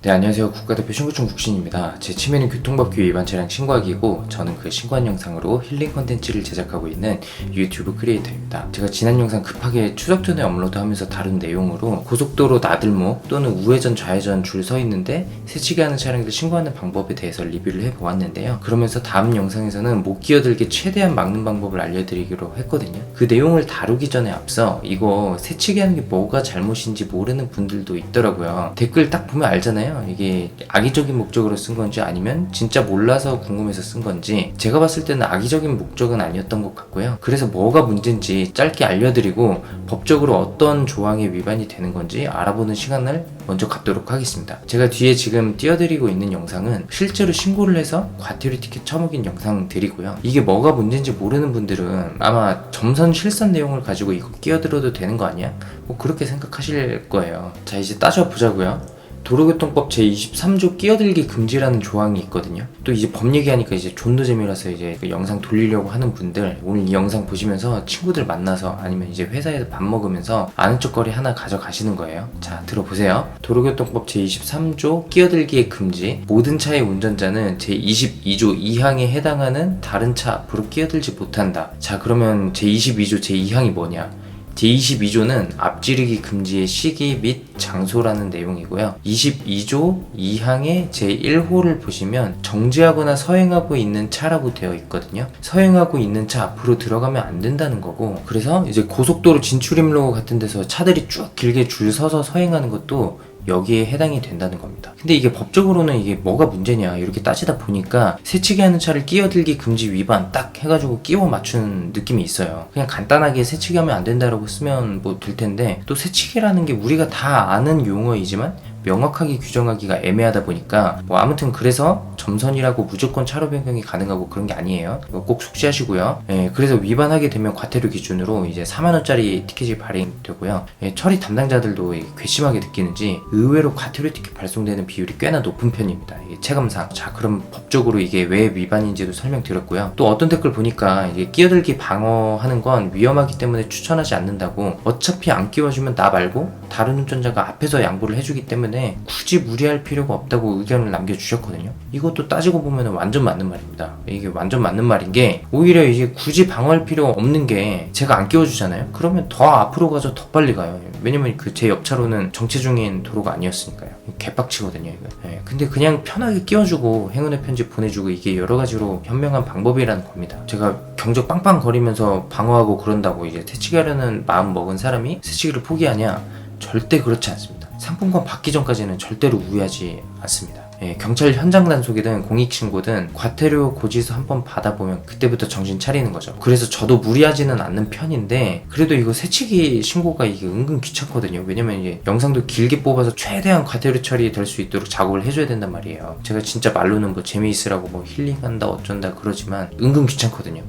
네, 안녕하세요. 국가대표 신고충 국신입니다. 제 취미는 교통법규 위반 차량 신고하기이고 저는 그 신고한 영상으로 힐링 컨텐츠를 제작하고 있는 유튜브 크리에이터입니다. 제가 지난 영상 급하게 추석 전에 업로드하면서 다룬 내용으로 고속도로 나들목 또는 우회전 좌회전 줄 서 있는데 새치기 하는 차량들 신고하는 방법에 대해서 리뷰를 해보았는데요. 그러면서 다음 영상에서는 못 끼어들게 최대한 막는 방법을 알려드리기로 했거든요. 그 내용을 다루기 전에 앞서 이거 새치기 하는 게 뭐가 잘못인지 모르는 분들도 있더라고요. 댓글 딱 보면 알잖아요. 이게 악의적인 목적으로 쓴 건지 아니면 진짜 몰라서 궁금해서 쓴 건지. 제가 봤을 때는 악의적인 목적은 아니었던 것 같고요. 그래서 뭐가 문제인지 짧게 알려드리고 법적으로 어떤 조항에 위반이 되는 건지 알아보는 시간을 먼저 갖도록 하겠습니다. 제가 뒤에 지금 띄워드리고 있는 영상은 실제로 신고를 해서 과태료 티켓 처먹인 영상들이고요. 이게 뭐가 문제인지 모르는 분들은 아마 점선 실선 내용을 가지고 이거 끼어들어도 되는 거 아니야? 뭐 그렇게 생각하실 거예요. 자, 이제 따져보자고요. 도로교통법 제23조 끼어들기 금지라는 조항이 있거든요. 또 이제 법 얘기하니까 이제 존나 재미라서 이제 그 영상 돌리려고 하는 분들, 오늘 이 영상 보시면서 친구들 만나서 아니면 이제 회사에서 밥 먹으면서 아는 척거리 하나 가져가시는 거예요. 자, 들어보세요. 도로교통법 제23조 끼어들기의 금지. 모든 차의 운전자는 제22조 2항에 해당하는 다른 차 앞으로 끼어들지 못한다. 자, 그러면 제22조 제2항이 뭐냐? 제22조는 앞지르기 금지의 시기 및 장소라는 내용이고요. 22조 2항의 제1호를 보시면 정지하거나 서행하고 있는 차라고 되어 있거든요. 서행하고 있는 차 앞으로 들어가면 안 된다는 거고, 그래서 이제 고속도로 진출입로 같은 데서 차들이 쭉 길게 줄 서서 서행하는 것도 여기에 해당이 된다는 겁니다. 근데 이게 법적으로는 이게 뭐가 문제냐 이렇게 따지다 보니까 새치기 하는 차를 끼어들기 금지 위반 딱 해가지고 끼워 맞추는 느낌이 있어요. 그냥 간단하게 새치기 하면 안 된다라고 쓰면 뭐 될 텐데, 또 새치기라는 게 우리가 다 아는 용어이지만 명확하게 규정하기가 애매하다 보니까 뭐 아무튼 그래서 점선이라고 무조건 차로 변경이 가능하고 그런 게 아니에요. 이거 꼭 숙지하시고요. 그래서 위반하게 되면 과태료 기준으로 이제 4만원짜리 티켓이 발행되고요. 처리 담당자들도 괘씸하게 느끼는지 의외로 과태료 티켓 발송되는 비율이 꽤나 높은 편입니다. 이게 체감상. 자, 그럼 법적으로 이게 왜 위반인지도 설명드렸고요. 또 어떤 댓글 보니까 이게 끼어들기 방어하는 건 위험하기 때문에 추천하지 않는다고, 어차피 안 끼워주면 나 말고 다른 운전자가 앞에서 양보를 해주기 때문에 굳이 무리할 필요가 없다고 의견을 남겨주셨거든요. 이것도 따지고 보면 완전 맞는 말입니다. 이게 완전 맞는 말인 게, 오히려 이제 굳이 방어할 필요 없는 게 제가 안 끼워주잖아요. 그러면 더 앞으로 가서 더 빨리 가요. 왜냐면 그 제 옆차로는 정체 중인 도로가 아니었으니까요. 개빡치거든요 이거. 근데 그냥 편하게 끼워주고 행운의 편지 보내주고, 이게 여러 가지로 현명한 방법이라는 겁니다. 제가 경적 빵빵 거리면서 방어하고 그런다고 이제 새치기 하려는 마음 먹은 사람이 새치기를 포기하냐? 절대 그렇지 않습니다. 상품권 받기 전까지는 절대로 우회하지 않습니다. 경찰 현장 단속이든 공익신고든 과태료 고지서 한번 받아보면 그때부터 정신 차리는 거죠. 그래서 저도 무리하지는 않는 편인데, 그래도 이거 새치기 신고가 이게 은근 귀찮거든요. 왜냐면 이게 영상도 길게 뽑아서 최대한 과태료 처리될 수 있도록 작업을 해줘야 된단 말이에요. 제가 진짜 말로는 뭐 재미있으라고 뭐 힐링한다 어쩐다 그러지만 은근 귀찮거든요.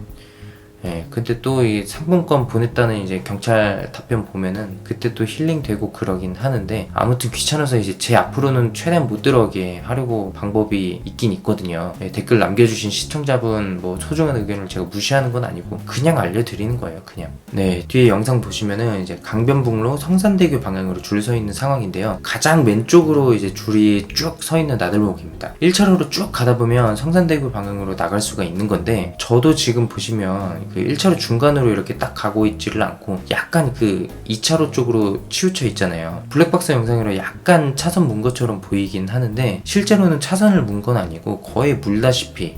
근데 또 이 상품권 보냈다는 이제 경찰 답변 보면은 그때 또 힐링되고 그러긴 하는데, 아무튼 귀찮아서 이제 제 앞으로는 최대한 못 들어오게 하려고 방법이 있긴 있거든요. 댓글 남겨주신 시청자분 뭐 소중한 의견을 제가 무시하는 건 아니고 그냥 알려드리는 거예요, 그냥. 뒤에 영상 보시면은 이제 강변북로 성산대교 방향으로 줄 서 있는 상황인데요. 가장 왼쪽으로 이제 줄이 쭉 서 있는 나들목입니다. 1차로로 쭉 가다 보면 성산대교 방향으로 나갈 수가 있는 건데, 저도 지금 보시면 그 1차로 중간으로 이렇게 딱 가고 있지를 않고 약간 그 2차로 쪽으로 치우쳐 있잖아요. 블랙박스 영상으로 약간 차선 문 것처럼 보이긴 하는데, 실제로는 차선을 문 건 아니고 거의 물다시피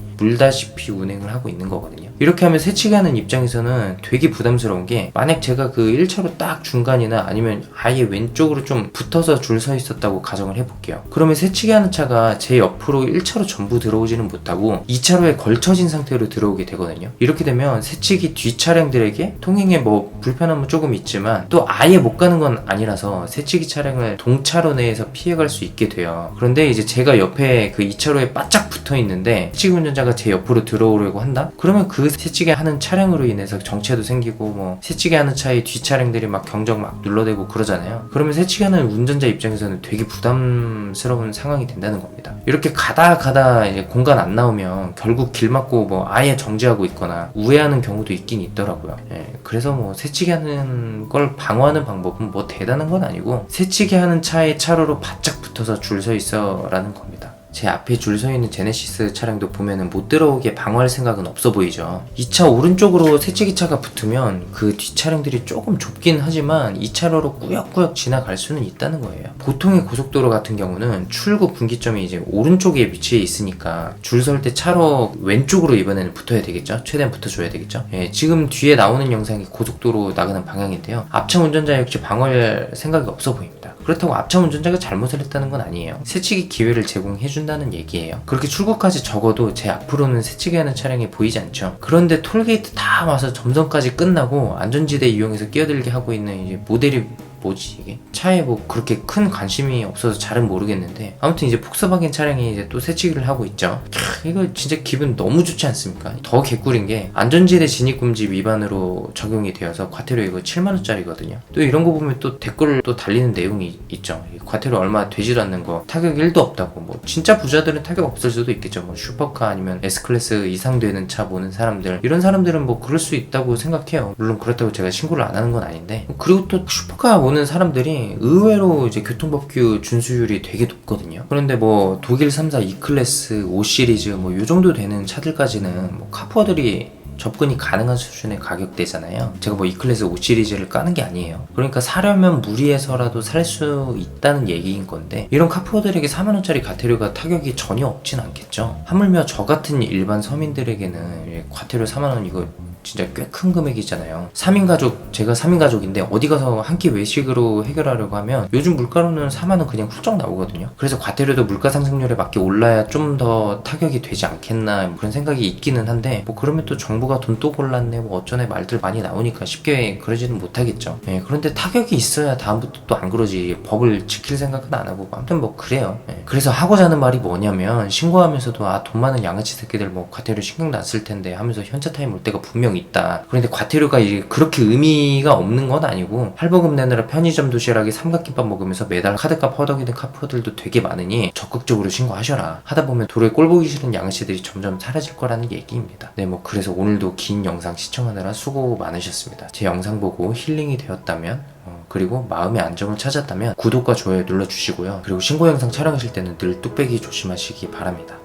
운행을 하고 있는 거거든요. 이렇게 하면 새치기 하는 입장에서는 되게 부담스러운 게, 만약 제가 그 1차로 딱 중간이나 아니면 아예 왼쪽으로 좀 붙어서 줄 서 있었다고 가정을 해볼게요. 그러면 새치기 하는 차가 제 옆으로 1차로 전부 들어오지는 못하고 2차로에 걸쳐진 상태로 들어오게 되거든요. 이렇게 되면 새치기 뒤 차량들에게 통행에 뭐 불편함은 조금 있지만 또 아예 못 가는 건 아니라서 새치기 차량을 동차로 내에서 피해갈 수 있게 돼요. 그런데 이제 제가 옆에 그 2차로에 바짝 붙어 있는데 새치기 운전자가 가다가 제 옆으로 들어오려고 한다? 그러면 그 새치기 하는 차량으로 인해서 정체도 생기고 뭐 새치기 하는 차에 뒷 차량들이 막 경적 막 눌러대고 그러잖아요. 그러면 새치기 하는 운전자 입장에서는 되게 부담스러운 상황이 된다는 겁니다. 이렇게 가다 이제 공간 안 나오면 결국 길 막고 뭐 아예 정지하고 있거나 우회하는 경우도 있긴 있더라고요. 그래서 뭐 새치기 하는 걸 방어하는 방법은 뭐 대단한 건 아니고 새치기 하는 차에 차로로 바짝 붙어서 줄 서 있어 라는 겁니다. 제 앞에 줄 서 있는 제네시스 차량도 보면은 못 들어오게 방어할 생각은 없어 보이죠. 이 차 오른쪽으로 새치기차가 붙으면 그 뒷 차량들이 조금 좁긴 하지만 이 차로로 꾸역꾸역 지나갈 수는 있다는 거예요. 보통의 고속도로 같은 경우는 출구 분기점이 이제 오른쪽에 위치해 있으니까 줄 설 때 차로 왼쪽으로 이번에는 붙어야 되겠죠. 최대한 붙어줘야 되겠죠. 지금 뒤에 나오는 영상이 고속도로 나가는 방향인데요. 앞차 운전자 역시 방어할 생각이 없어 보입니다. 그렇다고 앞차 운전자가 잘못을 했다는 건 아니에요. 새치기 기회를 제공해준다는 얘기예요. 그렇게 출구까지 적어도 제 앞으로는 새치기하는 차량이 보이지 않죠. 그런데 톨게이트 다 와서 점선까지 끝나고 안전지대 이용해서 끼어들게 하고 있는 이제 모델이 뭐지 이게? 차에 뭐 그렇게 큰 관심이 없어서 잘은 모르겠는데 아무튼 이제 폭스바겐 차량이 이제 또 새치기를 하고 있죠. 이거 진짜 기분 너무 좋지 않습니까? 더 개꿀인 게 안전지대 진입금지 위반으로 적용이 되어서 과태료 이거 7만원짜리거든요. 또 이런 거 보면 또 댓글 또 달리는 내용이 있죠. 과태료 얼마 되지도 않는 거 타격 1도 없다고. 뭐 진짜 부자들은 타격 없을 수도 있겠죠. 뭐 슈퍼카 아니면 S클래스 이상 되는 차 보는 사람들, 이런 사람들은 뭐 그럴 수 있다고 생각해요. 물론 그렇다고 제가 신고를 안 하는 건 아닌데, 그리고 또 슈퍼카 오는 사람들이 의외로 이제 교통법규 준수율이 되게 높거든요. 그런데 뭐 독일 3사 E클래스 5시리즈 뭐 요 정도 되는 차들까지는 뭐 카푸어들이 접근이 가능한 수준의 가격대잖아요. 제가 뭐 E클래스 5시리즈를 까는 게 아니에요. 그러니까 사려면 무리해서라도 살 수 있다는 얘기인 건데, 이런 카푸어들에게 4만원짜리 과태료가 타격이 전혀 없진 않겠죠. 하물며 저 같은 일반 서민들에게는 과태료 4만원 이거 진짜 꽤 큰 금액이잖아요. 3인 가족, 제가 3인 가족인데 어디 가서 한 끼 외식으로 해결하려고 하면 요즘 물가로는 4만원 그냥 훌쩍 나오거든요. 그래서 과태료도 물가 상승률에 맞게 올라야 좀 더 타격이 되지 않겠나 뭐 그런 생각이 있기는 한데, 뭐 그러면 또 정부가 돈 또 골랐네 뭐 어쩌네 말들 많이 나오니까 쉽게 그러지는 못하겠죠. 그런데 타격이 있어야 다음부터 또 안 그러지. 법을 지킬 생각은 안 하고. 아무튼 뭐 그래요. 그래서 하고자 하는 말이 뭐냐면, 신고하면서도 돈 많은 양아치 새끼들 뭐 과태료 신경도 안 쓸 텐데 하면서 현차 타임 올 때가 분명 있다. 그런데 과태료가 이제 그렇게 의미가 없는 건 아니고, 할부금 내느라 편의점 도시락에 삼각김밥 먹으면서 매달 카드값 허덕이는 카푸어들도 되게 많으니 적극적으로 신고하셔라. 하다 보면 도로에 꼴 보기 싫은 양아치들이 점점 사라질 거라는 얘기입니다. 뭐 그래서 오늘도 긴 영상 시청하느라 수고 많으셨습니다. 제 영상 보고 힐링이 되었다면, 그리고 마음의 안정을 찾았다면 구독과 좋아요 눌러주시고요. 그리고 신고 영상 촬영하실 때는 늘 뚝배기 조심하시기 바랍니다.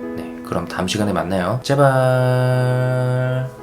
그럼 다음 시간에 만나요. 제발.